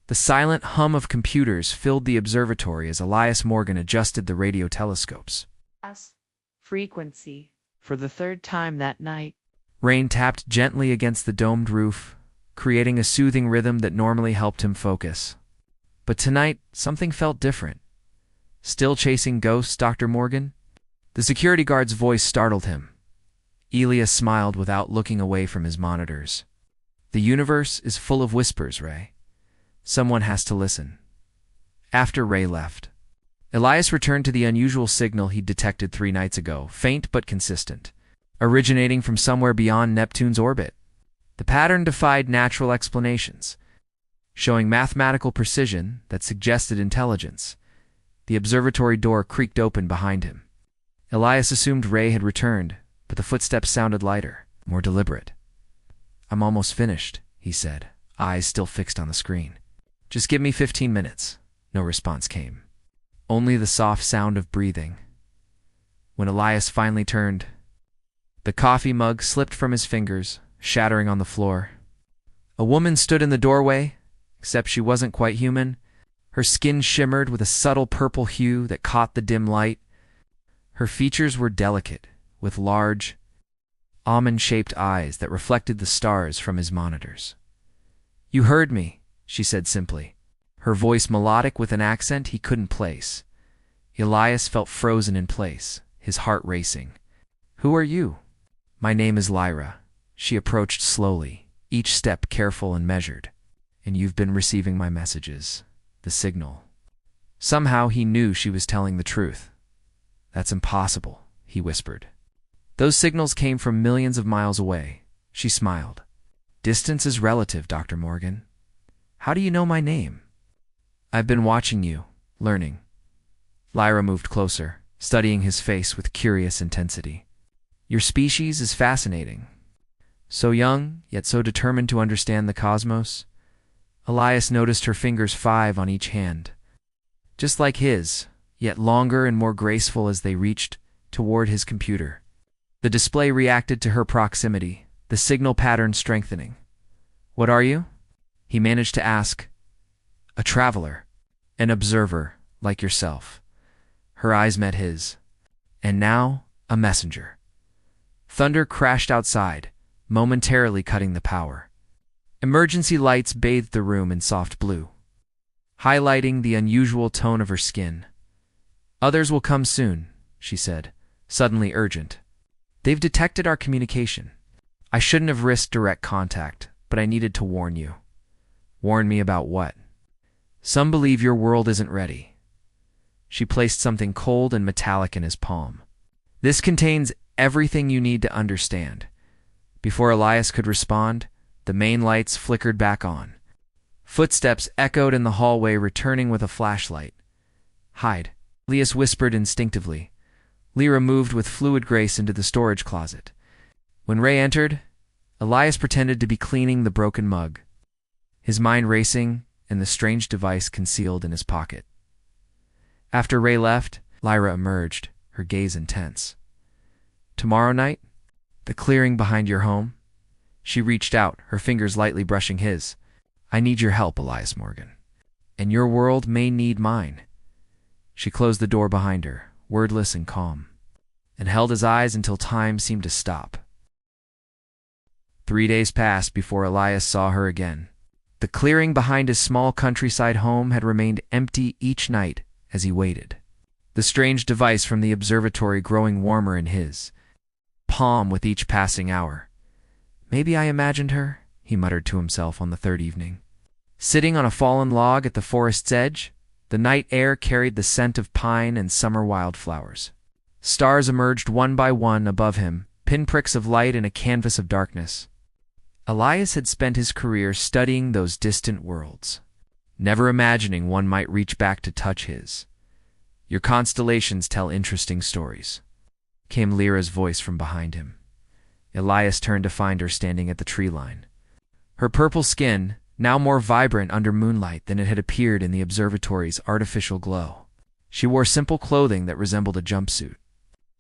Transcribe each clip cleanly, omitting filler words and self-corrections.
The silent hum of computers filled the observatory as Elias Morgan adjusted the radio telescopes. S frequency. For the third time that night. Rain tapped gently against the domed roof, creating a soothing rhythm that normally helped him focus. But tonight, something felt different. Still chasing ghosts, Dr. Morgan? The security guard's voice startled him. Elias smiled without looking away from his monitors. The universe is full of whispers, Ray. Someone has to listen. After Ray left, Elias returned to the unusual signal he'd detected 3 nights ago, faint but consistent, originating from somewhere beyond Neptune's orbit. The pattern defied natural explanations, showing mathematical precision that suggested intelligence. The observatory door creaked open behind him. Elias assumed Ray had returned, but the footsteps sounded lighter, more deliberate. "I'm almost finished," he said, eyes still fixed on the screen. "Just give me 15 minutes." No response came. Only the soft sound of breathing. When Elias finally turned, the coffee mug slipped from his fingers, shattering on the floor. A woman stood in the doorway, except she wasn't quite human. Her skin shimmered with a subtle purple hue that caught the dim light. Her features were delicate, with large, almond-shaped eyes that reflected the stars from his monitors. "You heard me," she said simply, her voice melodic with an accent he couldn't place. Elias felt frozen in place, his heart racing. "Who are you?" "My name is Lyra." She approached slowly, each step careful and measured. "And you've been receiving my messages, the signal." Somehow he knew she was telling the truth. "That's impossible," he whispered. "Those signals came from millions of miles away." She smiled. "Distance is relative, Dr. Morgan. How do you know my name?" "I've been watching you, learning." Lyra moved closer, studying his face with curious intensity. "Your species is fascinating. So young, yet so determined to understand the cosmos." Elias noticed her fingers 5 on each hand, just like his, yet longer and more graceful as they reached toward his computer. The display reacted to her proximity, the signal pattern strengthening. "What are you?" he managed to ask. "A traveler, an observer, like yourself." Her eyes met his. "And now, a messenger." Thunder crashed outside, momentarily cutting the power. Emergency lights bathed the room in soft blue, highlighting the unusual tone of her skin. "Others will come soon," she said, suddenly urgent. "They've detected our communication. I shouldn't have risked direct contact, but I needed to warn you." "Warn me about what?" "Some believe your world isn't ready." She placed something cold and metallic in his palm. "This contains everything you need to understand." Before Elias could respond, the main lights flickered back on. Footsteps echoed in the hallway, returning with a flashlight. "Hide," Elias whispered instinctively. Lyra moved with fluid grace into the storage closet. When Ray entered, Elias pretended to be cleaning the broken mug, his mind racing and the strange device concealed in his pocket. After Ray left, Lyra emerged, her gaze intense. "Tomorrow night? The clearing behind your home?" She reached out, her fingers lightly brushing his. "I need your help, Elias Morgan. And your world may need mine." She closed the door behind her, wordless and calm, and held his eyes until time seemed to stop. 3 days passed before Elias saw her again. The clearing behind his small countryside home had remained empty each night as he waited, the strange device from the observatory growing warmer in his palm with each passing hour. "Maybe I imagined her," he muttered to himself on the 3rd evening. Sitting on a fallen log at the forest's edge, the night air carried the scent of pine and summer wildflowers. Stars emerged one by one above him, pinpricks of light in a canvas of darkness. Elias had spent his career studying those distant worlds, never imagining one might reach back to touch his. "Your constellations tell interesting stories," came Lyra's voice from behind him. Elias turned to find her standing at the tree line. Her purple skin, now more vibrant under moonlight than it had appeared in the observatory's artificial glow. She wore simple clothing that resembled a jumpsuit,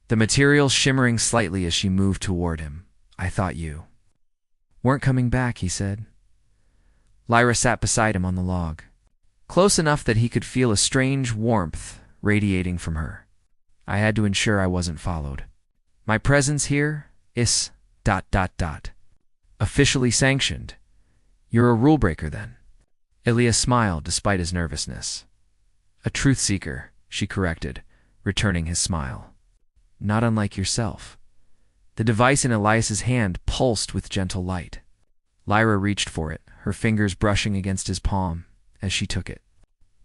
the material shimmering slightly as she moved toward him. "I thought you weren't coming back," he said. Lyra sat beside him on the log, close enough that he could feel a strange warmth radiating from her. I had to ensure I wasn't followed. My presence here is ... officially sanctioned. You're a rule breaker then. Elias smiled despite his nervousness. A truth seeker, she corrected, returning his smile. Not unlike yourself. The device in Elias's hand pulsed with gentle light. Lyra reached for it, her fingers brushing against his palm as she took it.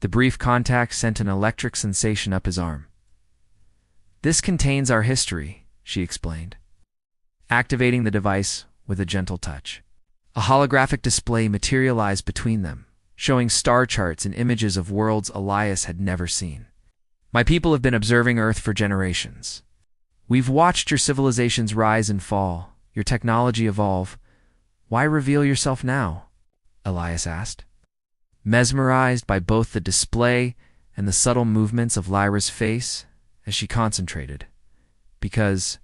The brief contact sent an electric sensation up his arm. This contains our history, she explained, activating the device with a gentle touch. A holographic display materialized between them, showing star charts and images of worlds Elias had never seen. My people have been observing Earth for generations. We've watched your civilizations rise and fall, your technology evolve. Why reveal yourself now? Elias asked, mesmerized by both the display and the subtle movements of Lyra's face as she concentrated. Because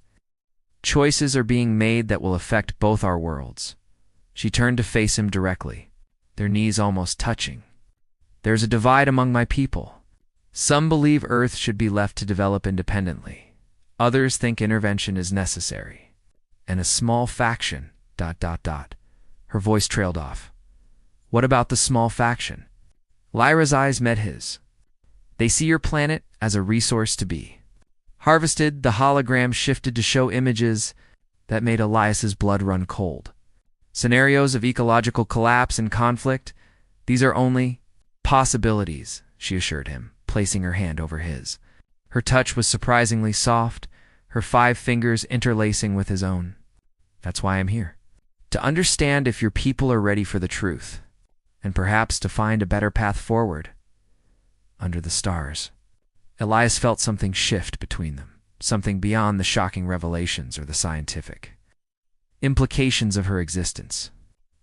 choices are being made that will affect both our worlds. She turned to face him directly, their knees almost touching. There's a divide among my people. Some believe Earth should be left to develop independently. Others think intervention is necessary. And a small faction... Her voice trailed off. What about the small faction? Lyra's eyes met his. They see your planet as a resource to be harvested. The hologram shifted to show images that made Elias's blood run cold. Scenarios of ecological collapse and conflict. These are only possibilities, she assured him, placing her hand over his. Her touch was surprisingly soft, her 5 fingers interlacing with his own. That's why I'm here. To understand if your people are ready for the truth, and perhaps to find a better path forward. Under the stars. Elias felt something shift between them, something beyond the shocking revelations or the scientific implications of her existence.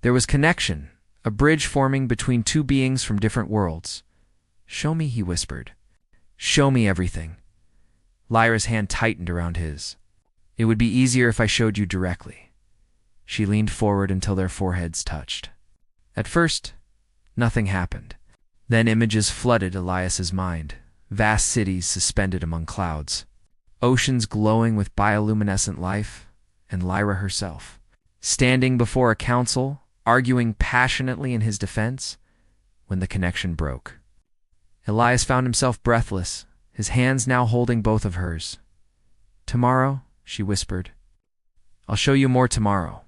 There was connection, a bridge forming between 2 beings from different worlds. Show me, he whispered. Show me everything. Lyra's hand tightened around his. It would be easier if I showed you directly. She leaned forward until their foreheads touched. At first, nothing happened. Then images flooded Elias's mind. Vast cities suspended among clouds. Oceans glowing with bioluminescent life. And Lyra herself, standing before a council, arguing passionately in his defense, when the connection broke. Elias found himself breathless, his hands now holding both of hers. Tomorrow, she whispered. I'll show you more tomorrow,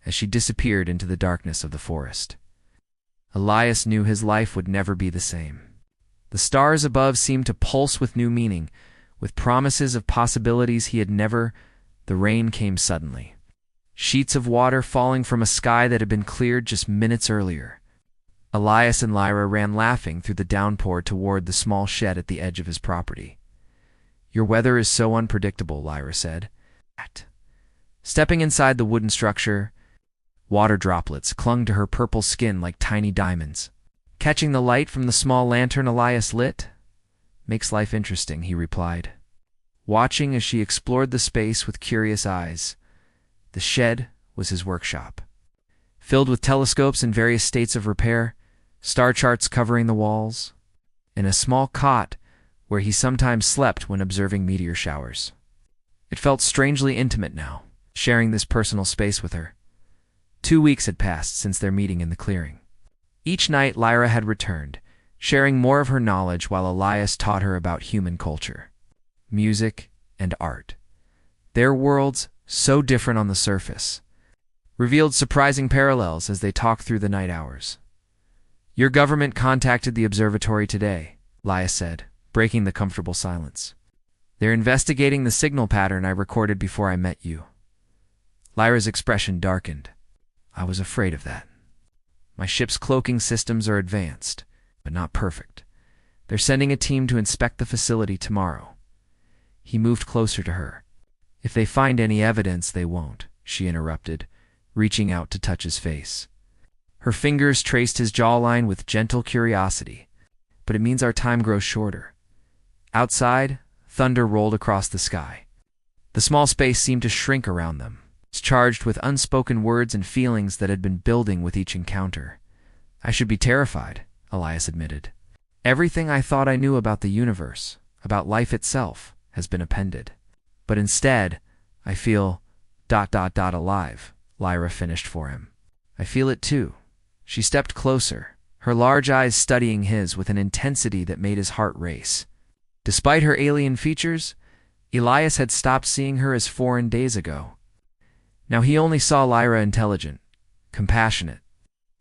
as she disappeared into the darkness of the forest. Elias knew his life would never be the same. The stars above seemed to pulse with new meaning, with promises of possibilities he had never. The rain came suddenly. Sheets of water falling from a sky that had been cleared just minutes earlier. Elias and Lyra ran laughing through the downpour toward the small shed at the edge of his property. Your weather is so unpredictable, Lyra said. Stepping inside the wooden structure, water droplets clung to her purple skin like tiny diamonds. Catching the light from the small lantern Elias lit, makes life interesting, he replied, watching as she explored the space with curious eyes. The shed was his workshop, filled with telescopes in various states of repair, star charts covering the walls, and a small cot where he sometimes slept when observing meteor showers. It felt strangely intimate now, sharing this personal space with her. 2 weeks had passed since their meeting in the clearing. Each night Lyra had returned, sharing more of her knowledge while Elias taught her about human culture, music, and art. Their worlds, so different on the surface, revealed surprising parallels as they talked through the night hours. Your government contacted the observatory today, Elias said, breaking the comfortable silence. They're investigating the signal pattern I recorded before I met you. Lyra's expression darkened. I was afraid of that. My ship's cloaking systems are advanced, but not perfect. They're sending a team to inspect the facility tomorrow. He moved closer to her. If they find any evidence, they won't, she interrupted, reaching out to touch his face. Her fingers traced his jawline with gentle curiosity. But it means our time grows shorter. Outside, thunder rolled across the sky. The small space seemed to shrink around them, charged with unspoken words and feelings that had been building with each encounter. I should be terrified, Elias admitted. Everything I thought I knew about the universe, about life itself, has been appended. But instead, I feel ... alive, Lyra finished for him. I feel it too. She stepped closer, her large eyes studying his with an intensity that made his heart race. Despite her alien features, Elias had stopped seeing her as foreign days ago. Now he only saw Lyra intelligent, compassionate,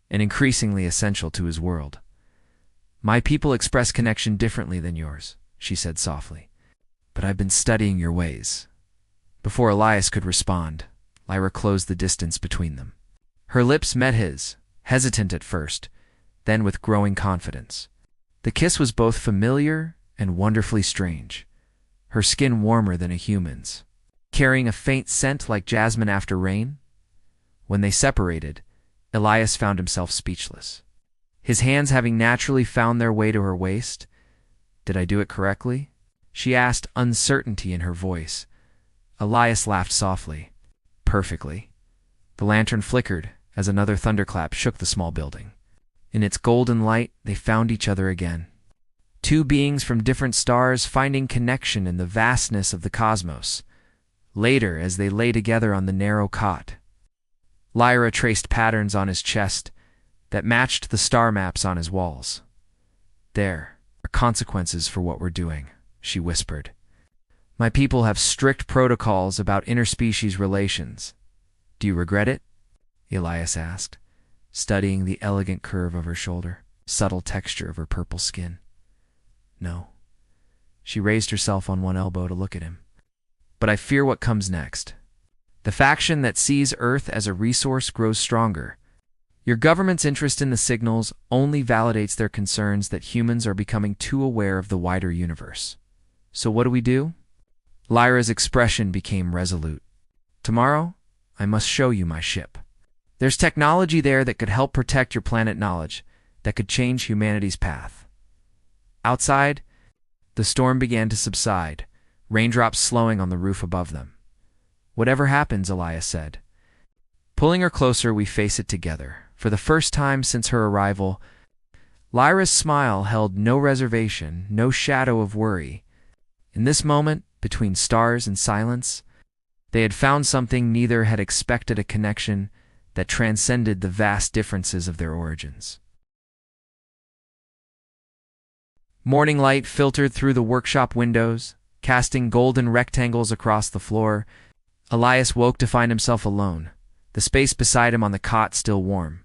and increasingly essential to his world. My people express connection differently than yours, she said softly. But I've been studying your ways. Before Elias could respond, Lyra closed the distance between them. Her lips met his, hesitant at first, then with growing confidence. The kiss was both familiar and wonderfully strange, her skin warmer than a human's, carrying a faint scent like jasmine after rain. When they separated, Elias found himself speechless, his hands having naturally found their way to her waist. Did I do it correctly? She asked, uncertainty in her voice. Elias laughed softly. Perfectly. The lantern flickered as another thunderclap shook the small building. In its golden light, they found each other again. Two beings from different stars finding connection in the vastness of the cosmos. Later, as they lay together on the narrow cot, Lyra traced patterns on his chest that matched the star maps on his walls. There are consequences for what we're doing, she whispered. My people have strict protocols about interspecies relations. Do you regret it? Elias asked, studying the elegant curve of her shoulder, subtle texture of her purple skin. No. She raised herself on one elbow to look at him. But I fear what comes next. The faction that sees Earth as a resource grows stronger. Your government's interest in the signals only validates their concerns that humans are becoming too aware of the wider universe. So what do? Lyra's expression became resolute. Tomorrow, I must show you my ship. There's technology there that could help protect your planet knowledge, that could change humanity's path. Outside, the storm began to subside, raindrops slowing on the roof above them. Whatever happens, Elias said. Pulling her closer, we face it together. For the first time since her arrival, Lyra's smile held no reservation, no shadow of worry. In this moment, between stars and silence, they had found something neither had expected, a connection that transcended the vast differences of their origins. Morning light filtered through the workshop windows, casting golden rectangles across the floor. Elias woke to find himself alone, the space beside him on the cot still warm.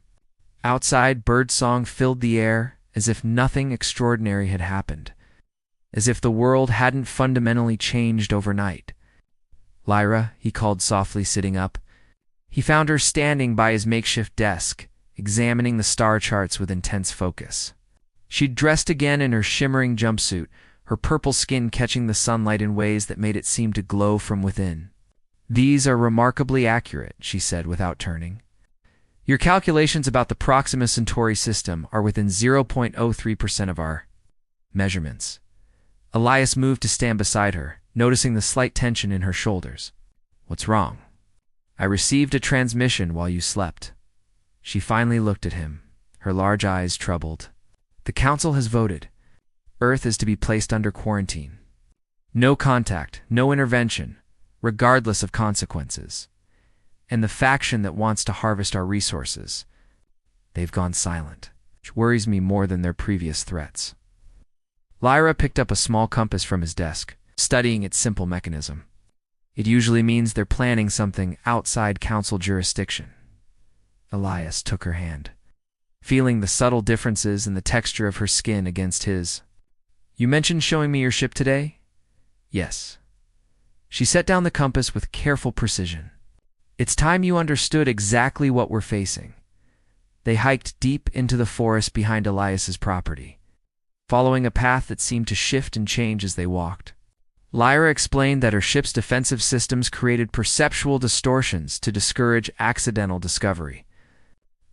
Outside, birdsong filled the air as if nothing extraordinary had happened, as if the world hadn't fundamentally changed overnight. Lyra, he called softly, sitting up. He found her standing by his makeshift desk, examining the star charts with intense focus. She'd dressed again in her shimmering jumpsuit, her purple skin catching the sunlight in ways that made it seem to glow from within. These are remarkably accurate, she said without turning. Your calculations about the Proxima Centauri system are within 0.03% of our measurements. Elias moved to stand beside her, noticing the slight tension in her shoulders. What's wrong? I received a transmission while you slept. She finally looked at him, her large eyes troubled. The council has voted. Earth is to be placed under quarantine. No contact, no intervention, regardless of consequences. And the faction that wants to harvest our resources, they've gone silent, which worries me more than their previous threats. Lyra picked up a small compass from his desk, studying its simple mechanism. It usually means they're planning something outside council jurisdiction. Elias took her hand, feeling the subtle differences in the texture of her skin against his. You mentioned showing me your ship today? Yes. She set down the compass with careful precision. It's time you understood exactly what we're facing. They hiked deep into the forest behind Elias's property, following a path that seemed to shift and change as they walked. Lyra explained that her ship's defensive systems created perceptual distortions to discourage accidental discovery.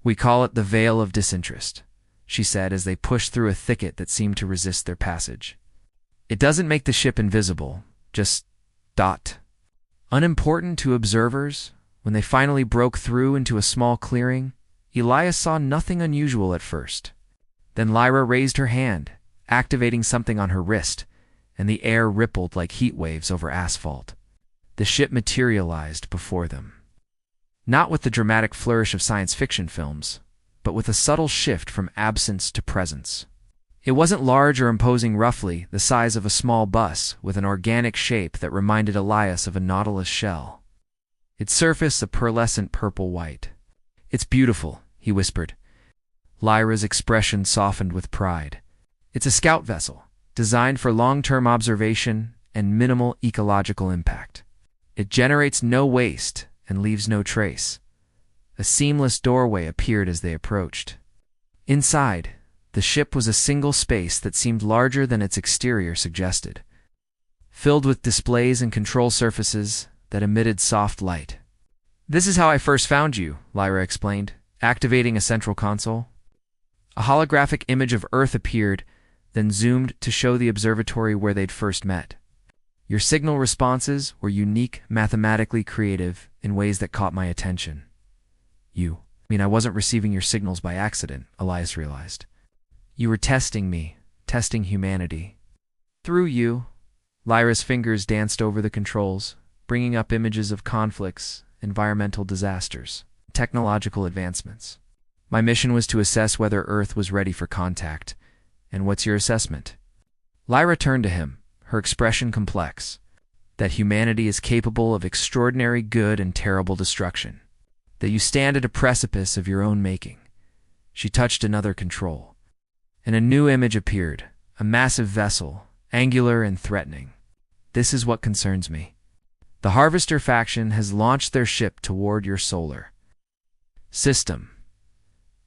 We call it the veil of disinterest, she said as they pushed through a thicket that seemed to resist their passage. It doesn't make the ship invisible, just ... Unimportant to observers, when they finally broke through into a small clearing, Elias saw nothing unusual at first. Then Lyra raised her hand, activating something on her wrist, and the air rippled like heat waves over asphalt. The ship materialized before them. Not with the dramatic flourish of science fiction films, but with a subtle shift from absence to presence. It wasn't large or imposing, roughly the size of a small bus, with an organic shape that reminded Elias of a nautilus shell. Its surface a pearlescent purple-white. "It's beautiful," he whispered. Lyra's expression softened with pride. "It's a scout vessel, designed for long-term observation and minimal ecological impact. It generates no waste and leaves no trace." A seamless doorway appeared as they approached. Inside, the ship was a single space that seemed larger than its exterior suggested, filled with displays and control surfaces that emitted soft light. "This is how I first found you," Lyra explained, activating a central console. A holographic image of Earth appeared, then zoomed to show the observatory where they'd first met. "Your signal responses were unique, mathematically creative, in ways that caught my attention." I wasn't receiving your signals by accident," Elias realized. "You were testing me, testing humanity." "Through you." Lyra's fingers danced over the controls, bringing up images of conflicts, environmental disasters, technological advancements. "My mission was to assess whether Earth was ready for contact. And what's your assessment?" Lyra turned to him, her expression complex. "That humanity is capable of extraordinary good and terrible destruction. That you stand at a precipice of your own making." She touched another control, and a new image appeared, a massive vessel, angular and threatening. "This is what concerns me. The Harvester faction has launched their ship toward your solar system."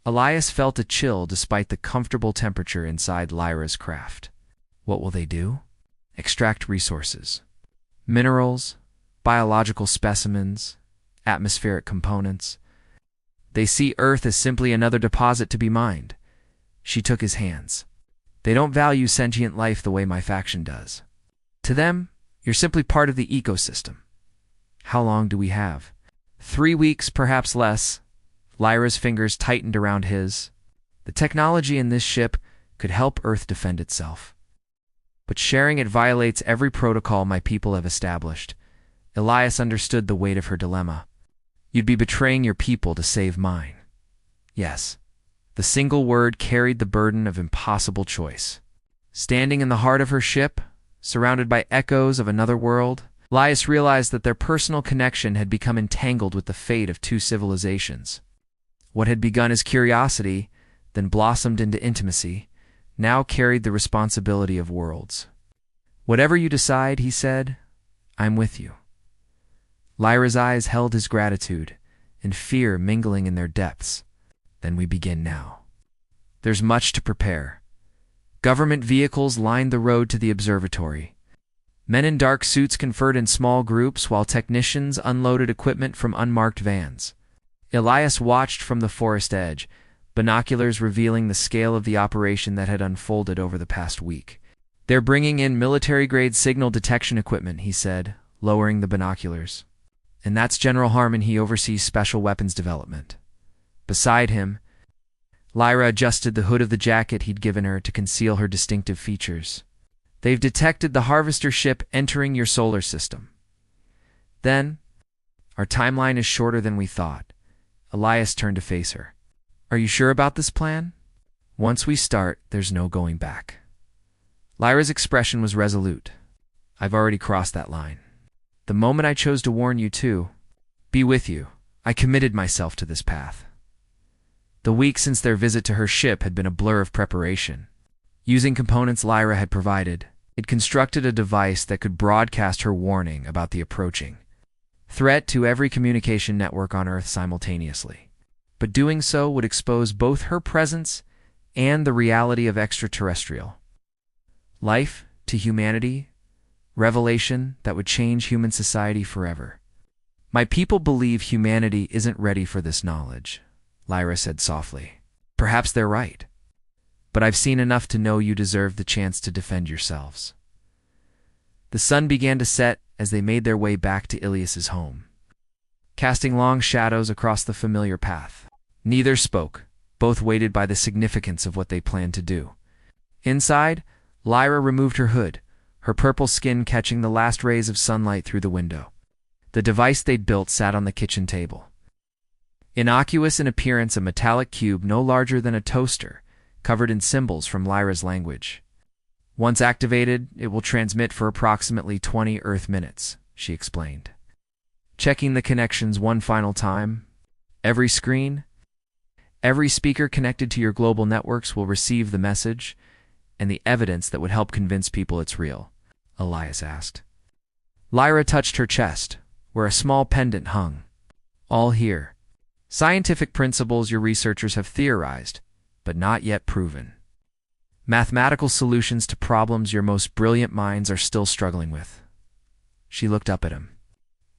Elias felt a chill despite the comfortable temperature inside Lyra's craft. "What will they do?" "Extract resources. Minerals, biological specimens, atmospheric components. They see Earth as simply another deposit to be mined." She took his hands. "They don't value sentient life the way my faction does. To them, you're simply part of the ecosystem." "How long do we have?" 3 weeks, perhaps less." Lyra's fingers tightened around his. "The technology in this ship could help Earth defend itself. But sharing it violates every protocol my people have established." Elias understood the weight of her dilemma. "You'd be betraying your people to save mine." Yes. The single word carried the burden of impossible choice. Standing in the heart of her ship, surrounded by echoes of another world, Elias realized that their personal connection had become entangled with the fate of 2 civilizations. What had begun as curiosity, then blossomed into intimacy, now carried the responsibility of worlds. "Whatever you decide," he said, "I'm with you." Lyra's eyes held his gratitude and fear mingling in their depths. "Then we begin now." There's much to prepare. Government vehicles lined the road to the observatory. Men in dark suits conferred in small groups while technicians unloaded equipment from unmarked vans. Elias watched from the forest edge, binoculars revealing the scale of the operation that had unfolded over the past week. "They're bringing in military-grade signal detection equipment," he said, lowering the binoculars. "And that's General Harmon. He oversees special weapons development." Beside him, Lyra adjusted the hood of the jacket he'd given her to conceal her distinctive features. "They've detected the Harvester ship entering your solar system." Then, "Our timeline is shorter than we thought." Elias turned to face her. "Are you sure about this plan?" "Once we start, there's no going back." Lyra's expression was resolute. "I've already crossed that line. The moment I chose to warn you to be with you, I committed myself to this path." The week since their visit to her ship had been a blur of preparation. Using components Lyra had provided, it constructed a device that could broadcast her warning about the approaching threat to every communication network on Earth simultaneously. But doing so would expose both her presence and the reality of extraterrestrial life to humanity, revelation that would change human society forever. "My people believe humanity isn't ready for this knowledge," Lyra said softly. "Perhaps they're right. But I've seen enough to know you deserve the chance to defend yourselves." The sun began to set as they made their way back to Ilias's home, casting long shadows across the familiar path. Neither spoke, both weighted by the significance of what they planned to do. Inside, Lyra removed her hood, her purple skin catching the last rays of sunlight through the window. The device they'd built sat on the kitchen table. Innocuous in appearance, a metallic cube no larger than a toaster, covered in symbols from Lyra's language. Once activated, it will transmit for approximately 20 Earth minutes, she explained. Checking the connections one final time. Every screen, every speaker connected to your global networks will receive the message and the evidence that would help convince people it's real, Elias asked. Lyra touched her chest, where a small pendant hung. All here. Scientific principles your researchers have theorized, but not yet proven. Mathematical solutions to problems your most brilliant minds are still struggling with. She looked up at him.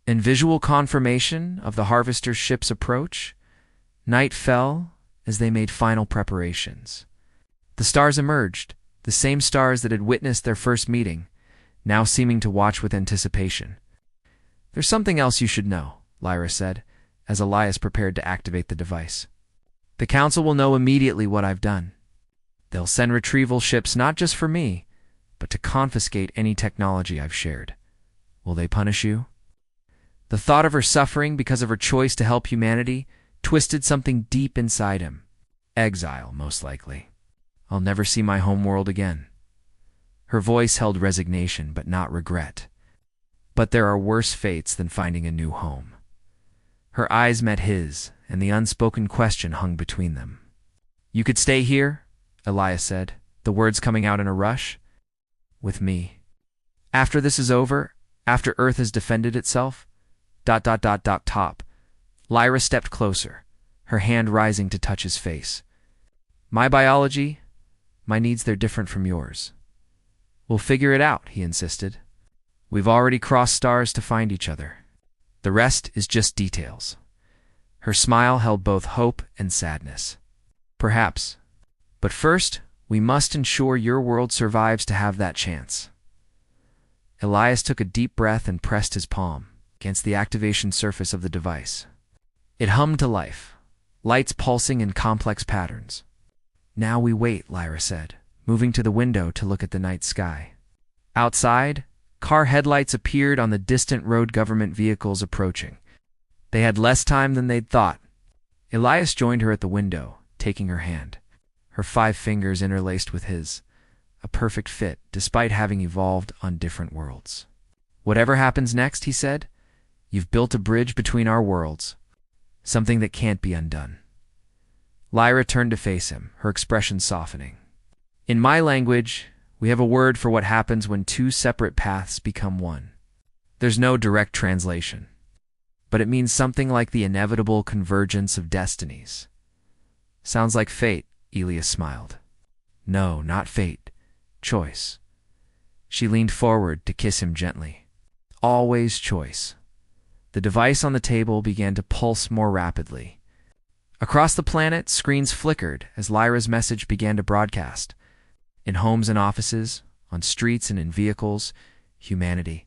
In visual confirmation of the harvester's ship's approach, night fell as they made final preparations. The stars emerged, the same stars that had witnessed their first meeting, now seeming to watch with anticipation. There's something else you should know, Lyra said, as Elias prepared to activate the device. The Council will know immediately what I've done. They'll send retrieval ships not just for me, but to confiscate any technology I've shared. Will they punish you? The thought of her suffering because of her choice to help humanity twisted something deep inside him. Exile, most likely. I'll never see my homeworld again. Her voice held resignation, but not regret. But there are worse fates than finding a new home. Her eyes met his, and the unspoken question hung between them. You could stay here, Elias said, the words coming out in a rush. With me. After this is over, after Earth has defended itself, ... Top. Lyra stepped closer, her hand rising to touch his face. My biology, my needs, they're different from yours. We'll figure it out, he insisted. We've already crossed stars to find each other. The rest is just details. Her smile held both hope and sadness. Perhaps. But first, we must ensure your world survives to have that chance. Elias took a deep breath and pressed his palm against the activation surface of the device. It hummed to life, lights pulsing in complex patterns. Now we wait, Lyra said, moving to the window to look at the night sky. Outside, car headlights appeared on the distant road, government vehicles approaching. They had less time than they'd thought. Elias joined her at the window, taking her hand, her 5 fingers interlaced with his, a perfect fit despite having evolved on different worlds. Whatever happens next, he said, you've built a bridge between our worlds, something that can't be undone. Lyra turned to face him, her expression softening. In my language, we have a word for what happens when 2 separate paths become one. There's no direct translation, but it means something like the inevitable convergence of destinies. Sounds like fate, Elias smiled. No, not fate. Choice. She leaned forward to kiss him gently. Always choice. The device on the table began to pulse more rapidly. Across the planet, screens flickered as Lyra's message began to broadcast. In homes and offices, on streets and in vehicles, humanity.